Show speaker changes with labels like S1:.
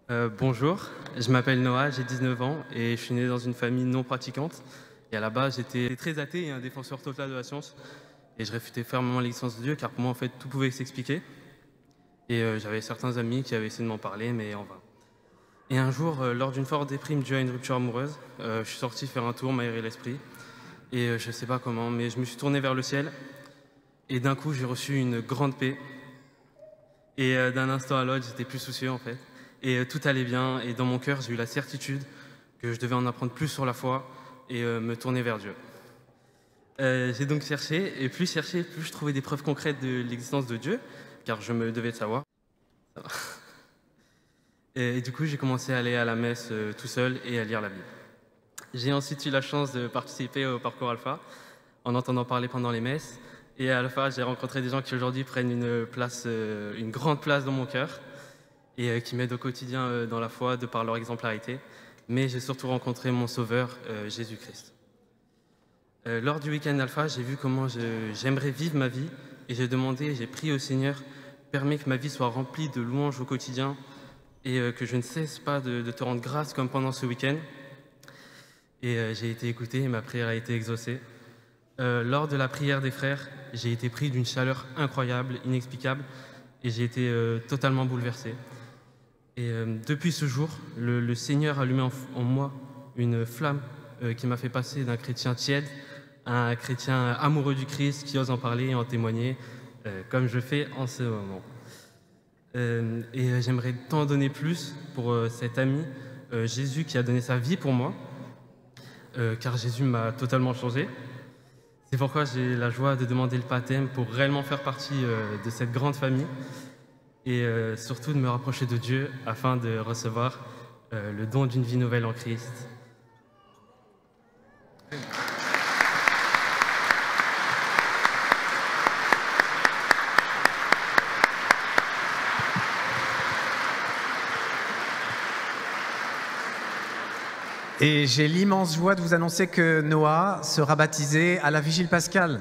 S1: Bonjour, je m'appelle Noah, j'ai 19 ans et je suis né dans une famille non pratiquante. Et à la base, j'étais très athée et un défenseur total de la science. Et je réfutais fermement l'existence de Dieu car pour moi, en fait, tout pouvait s'expliquer. Et j'avais certains amis qui avaient essayé de m'en parler, mais en vain. Et un jour, lors d'une forte déprime due à une rupture amoureuse, je suis sorti faire un tour, m'aérer l'esprit. Et je sais pas comment, mais je me suis tourné vers le ciel. Et d'un coup, j'ai reçu une grande paix. Et d'un instant à l'autre, j'étais plus soucieux en fait. Et tout allait bien. Et dans mon cœur, j'ai eu la certitude que je devais en apprendre plus sur la foi et me tourner vers Dieu. J'ai donc cherché, et plus cherché, plus je trouvais des preuves concrètes de l'existence de Dieu, car je me devais de savoir. Et du coup, j'ai commencé à aller à la messe tout seul et à lire la Bible. J'ai ensuite eu la chance de participer au parcours Alpha, en entendant parler pendant les messes. Et à Alpha, j'ai rencontré des gens qui aujourd'hui prennent une grande place dans mon cœur et qui m'aident au quotidien dans la foi de par leur exemplarité. Mais j'ai surtout rencontré mon Sauveur, Jésus-Christ. Lors du week-end Alpha, j'ai vu comment j'aimerais vivre ma vie et j'ai prié au Seigneur, permets que ma vie soit remplie de louanges au quotidien et que je ne cesse pas de te rendre grâce comme pendant ce week-end. Et j'ai été écouté et ma prière a été exaucée. Lors de la prière des frères, j'ai été pris d'une chaleur incroyable, inexplicable, et j'ai été totalement bouleversé. Et depuis ce jour, le Seigneur a allumé en moi une flamme qui m'a fait passer d'un chrétien tiède à un chrétien amoureux du Christ qui ose en parler et en témoigner, comme je fais en ce moment. Et j'aimerais t'en donner plus pour cet ami, Jésus qui a donné sa vie pour moi, car Jésus m'a totalement changé. C'est pourquoi j'ai la joie de demander le baptême pour réellement faire partie de cette grande famille et surtout de me rapprocher de Dieu afin de recevoir le don d'une vie nouvelle en Christ.
S2: Et j'ai l'immense joie de vous annoncer que Noah sera baptisé à la Vigile Pascale.